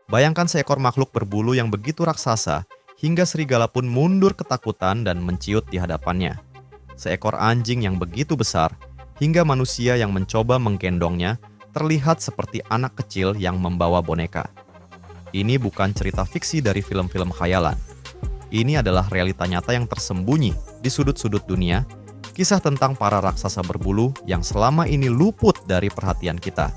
Bayangkan seekor makhluk berbulu yang begitu raksasa, hingga serigala pun mundur ketakutan dan menciut di hadapannya. Seekor anjing yang begitu besar, hingga manusia yang mencoba menggendongnya terlihat seperti anak kecil yang membawa boneka. Ini bukan cerita fiksi dari film-film khayalan. Ini adalah realita nyata yang tersembunyi di sudut-sudut dunia, kisah tentang para raksasa berbulu yang selama ini luput dari perhatian kita.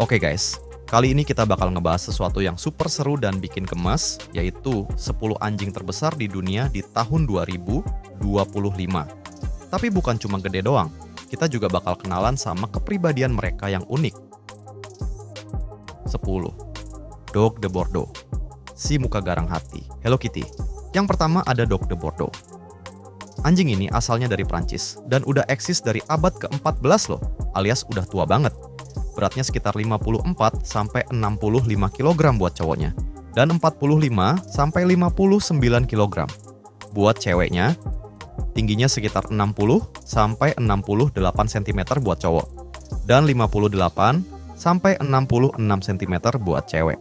Oke guys, kali ini kita bakal ngebahas sesuatu yang super seru dan bikin gemas, yaitu 10 anjing terbesar di dunia di tahun 2025. Tapi bukan cuma gede doang, kita juga bakal kenalan sama kepribadian mereka yang unik. 10. Dog de Bordeaux, si muka garang hati, Hello Kitty. Yang pertama ada Dog de Bordeaux. Anjing ini asalnya dari Prancis dan udah eksis dari abad ke-14 loh, alias udah tua banget. Beratnya sekitar 54 sampai 65 kg buat cowoknya dan 45 sampai 59 kg buat ceweknya. Tingginya sekitar 60 sampai 68 cm buat cowok dan 58 sampai 66 cm buat cewek.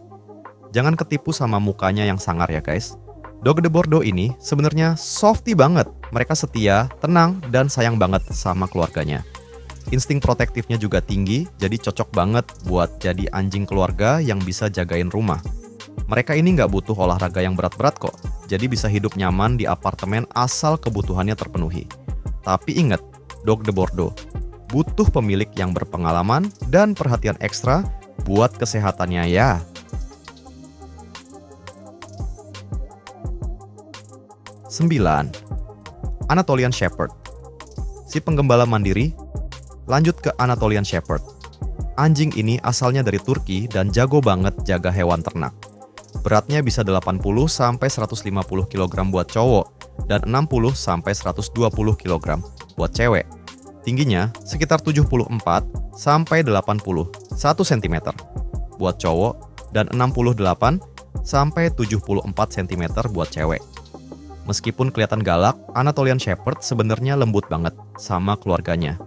Jangan ketipu sama mukanya yang sangar ya guys. Dog de Bordeaux ini sebenarnya softy banget. Mereka setia, tenang, dan sayang banget sama keluarganya. Insting protektifnya juga tinggi, jadi cocok banget buat jadi anjing keluarga yang bisa jagain rumah. Mereka ini nggak butuh olahraga yang berat-berat kok, jadi bisa hidup nyaman di apartemen asal kebutuhannya terpenuhi. Tapi ingat, Dog de Bordeaux butuh pemilik yang berpengalaman dan perhatian ekstra buat kesehatannya ya. 9. Anatolian Shepherd, si penggembala mandiri. Lanjut ke Anatolian Shepherd. Anjing ini asalnya dari Turki dan jago banget jaga hewan ternak. Beratnya bisa 80 sampai 150 kg buat cowok dan 60 sampai 120 kg buat cewek. Tingginya sekitar 74 sampai 81 cm buat cowok dan 68 sampai 74 cm buat cewek. Meskipun kelihatan galak, Anatolian Shepherd sebenarnya lembut banget sama keluarganya.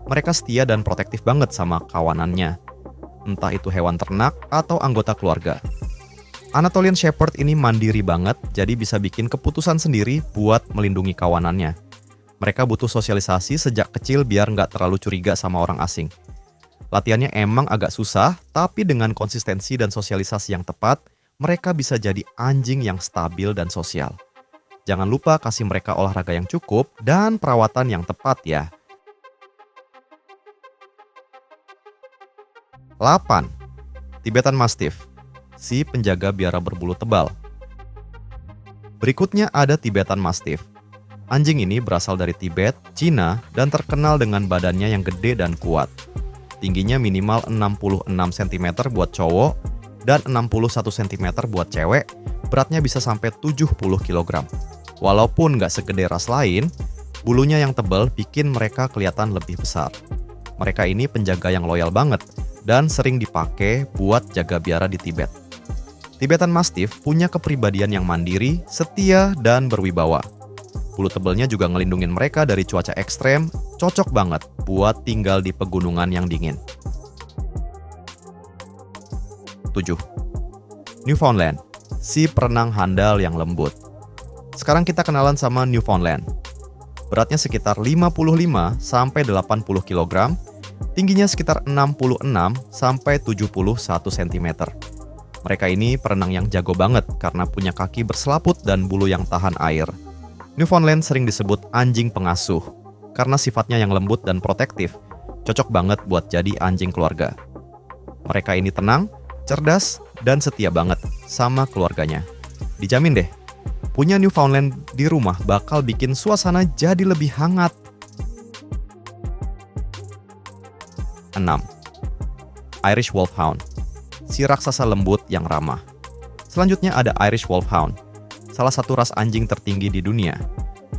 Mereka setia dan protektif banget sama kawanannya, entah itu hewan ternak atau anggota keluarga. Anatolian Shepherd ini mandiri banget, jadi bisa bikin keputusan sendiri buat melindungi kawanannya. Mereka butuh sosialisasi sejak kecil biar nggak terlalu curiga sama orang asing. Latihannya emang agak susah, tapi dengan konsistensi dan sosialisasi yang tepat, mereka bisa jadi anjing yang stabil dan sosial. Jangan lupa kasih mereka olahraga yang cukup dan perawatan yang tepat ya. 8. Tibetan Mastiff, si penjaga biara berbulu tebal. Berikutnya ada Tibetan Mastiff. Anjing ini berasal dari Tibet, Cina, dan terkenal dengan badannya yang gede dan kuat. Tingginya minimal 66 cm buat cowok dan 61 cm buat cewek, beratnya bisa sampai 70 kg. Walaupun nggak segede ras lain, bulunya yang tebal bikin mereka kelihatan lebih besar. Mereka ini penjaga yang loyal banget dan sering dipakai buat jaga biara di Tibet. Tibetan Mastiff punya kepribadian yang mandiri, setia, dan berwibawa. Bulu tebelnya juga ngelindungin mereka dari cuaca ekstrem, cocok banget buat tinggal di pegunungan yang dingin. 7. Newfoundland, si perenang handal yang lembut. Sekarang kita kenalan sama Newfoundland. Beratnya sekitar 55 sampai 80 kg, tingginya sekitar 66 sampai 71 cm. Mereka ini perenang yang jago banget karena punya kaki berselaput dan bulu yang tahan air. Newfoundland sering disebut anjing pengasuh karena sifatnya yang lembut dan protektif, cocok banget buat jadi anjing keluarga. Mereka ini tenang, cerdas, dan setia banget sama keluarganya. Dijamin deh, punya Newfoundland di rumah bakal bikin suasana jadi lebih hangat. 6. Irish Wolfhound, si raksasa lembut yang ramah. Selanjutnya ada Irish Wolfhound, salah satu ras anjing tertinggi di dunia.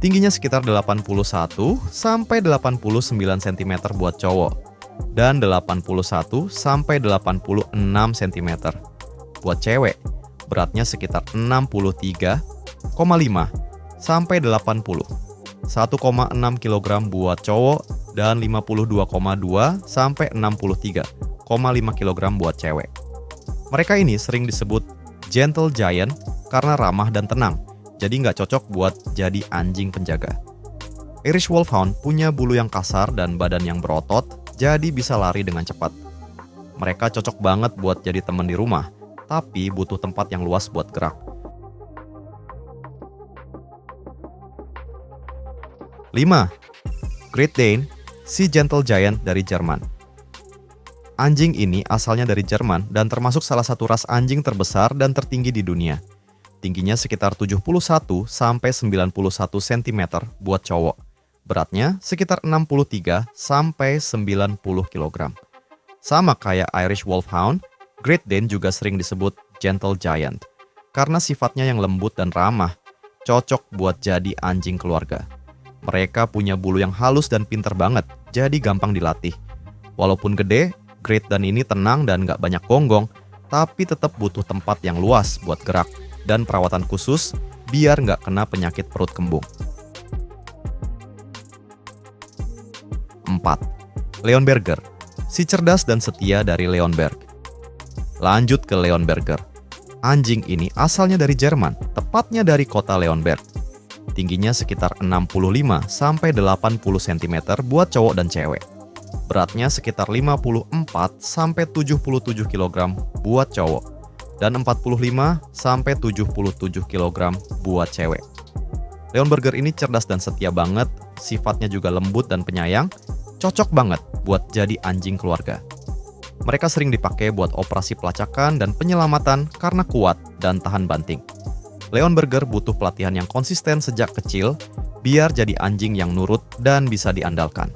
Tingginya sekitar 81 sampai 89 cm buat cowok dan 81 sampai 86 cm buat cewek. Beratnya sekitar 63,5 sampai 80. 1,6 kg buat cowok dan 52,2 sampai 63,5 kg buat cewek. Mereka ini sering disebut gentle giant karena ramah dan tenang, jadi nggak cocok buat jadi anjing penjaga. Irish Wolfhound punya bulu yang kasar dan badan yang berotot, jadi bisa lari dengan cepat. Mereka cocok banget buat jadi teman di rumah, tapi butuh tempat yang luas buat gerak. 5. Great Dane, si gentle giant dari Jerman. Anjing ini asalnya dari Jerman dan termasuk salah satu ras anjing terbesar dan tertinggi di dunia. Tingginya sekitar 71 sampai 91 cm buat cowok. Beratnya sekitar 63 sampai 90 kg. Sama kayak Irish Wolfhound, Great Dane juga sering disebut gentle giant karena sifatnya yang lembut dan ramah, cocok buat jadi anjing keluarga. Mereka punya bulu yang halus dan pinter banget, jadi gampang dilatih. Walaupun gede, Great Dane ini tenang dan gak banyak gonggong, tapi tetap butuh tempat yang luas buat gerak dan perawatan khusus biar gak kena penyakit perut kembung. 4. Leonberger, si cerdas dan setia dari Leonberg. Lanjut ke Leonberger. Anjing ini asalnya dari Jerman, tepatnya dari kota Leonberg. Tingginya sekitar 65 sampai 80 cm buat cowok dan cewek. Beratnya sekitar 54 sampai 77 kg buat cowok dan 45 sampai 77 kg buat cewek. Leonberger ini cerdas dan setia banget, sifatnya juga lembut dan penyayang, cocok banget buat jadi anjing keluarga. Mereka sering dipakai buat operasi pelacakan dan penyelamatan karena kuat dan tahan banting. Leonberger butuh pelatihan yang konsisten sejak kecil biar jadi anjing yang nurut dan bisa diandalkan.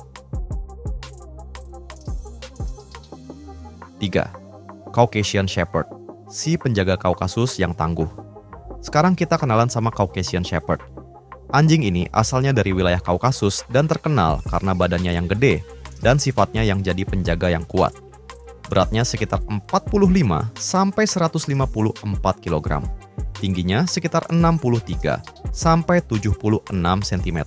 3. Caucasian Shepherd, si penjaga Kaukasus yang tangguh. Sekarang kita kenalan sama Caucasian Shepherd. Anjing ini asalnya dari wilayah Kaukasus dan terkenal karena badannya yang gede dan sifatnya yang jadi penjaga yang kuat. Beratnya sekitar 45 sampai 154 kg. Tingginya sekitar 63 sampai 76 cm.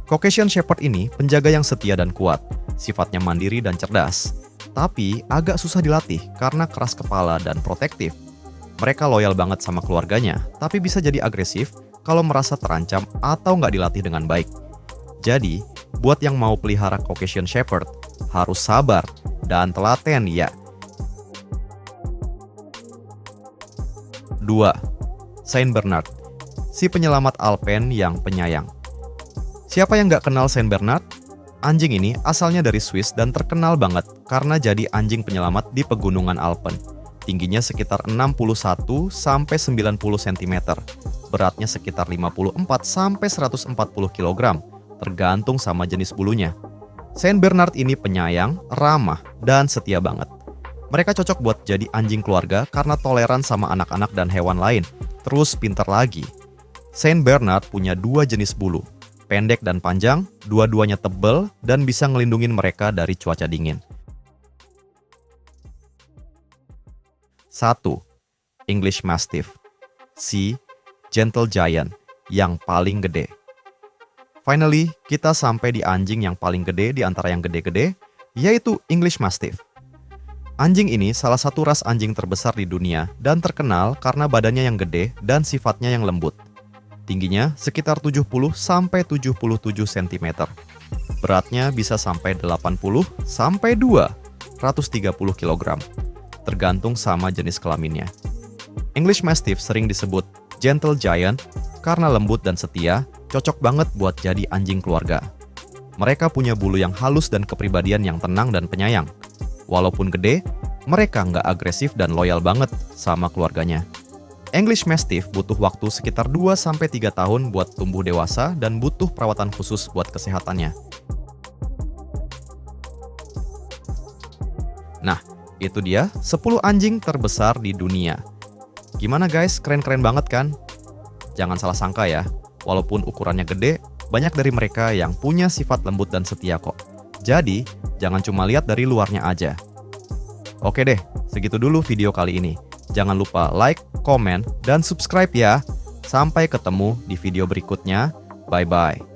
Caucasian Shepherd ini penjaga yang setia dan kuat, sifatnya mandiri dan cerdas. Tapi agak susah dilatih karena keras kepala dan protektif. Mereka loyal banget sama keluarganya, tapi bisa jadi agresif kalau merasa terancam atau nggak dilatih dengan baik. Jadi, buat yang mau pelihara Caucasian Shepherd, harus sabar dan telaten ya. 2. Saint Bernard, si penyelamat Alpen yang penyayang. Siapa yang nggak kenal Saint Bernard? Anjing ini asalnya dari Swiss dan terkenal banget karena jadi anjing penyelamat di pegunungan Alpen. Tingginya sekitar 61 sampai 90 cm. Beratnya sekitar 54 sampai 140 kg, tergantung sama jenis bulunya. Saint Bernard ini penyayang, ramah, dan setia banget. Mereka cocok buat jadi anjing keluarga karena toleran sama anak-anak dan hewan lain, terus pintar lagi. Saint Bernard punya 2 jenis bulu, pendek dan panjang, dua-duanya tebal dan bisa ngelindungin mereka dari cuaca dingin. 1. English Mastiff, si gentle giant yang paling gede. Finally, kita sampai di anjing yang paling gede di antara yang gede-gede, yaitu English Mastiff. Anjing ini salah satu ras anjing terbesar di dunia dan terkenal karena badannya yang gede dan sifatnya yang lembut. Tingginya sekitar 70 sampai 77 cm. Beratnya bisa sampai 80 sampai 230 kg, tergantung sama jenis kelaminnya. English Mastiff sering disebut gentle giant karena lembut dan setia, cocok banget buat jadi anjing keluarga. Mereka punya bulu yang halus dan kepribadian yang tenang dan penyayang. Walaupun gede, mereka nggak agresif dan loyal banget sama keluarganya. English Mastiff butuh waktu sekitar 2-3 tahun buat tumbuh dewasa dan butuh perawatan khusus buat kesehatannya. Nah, itu dia 10 anjing terbesar di dunia. Gimana guys, keren-keren banget kan? Jangan salah sangka ya, walaupun ukurannya gede, banyak dari mereka yang punya sifat lembut dan setia kok. Jadi, jangan cuma lihat dari luarnya aja. Oke deh, segitu dulu video kali ini. Jangan lupa like, komen, dan subscribe ya. Sampai ketemu di video berikutnya. Bye-bye.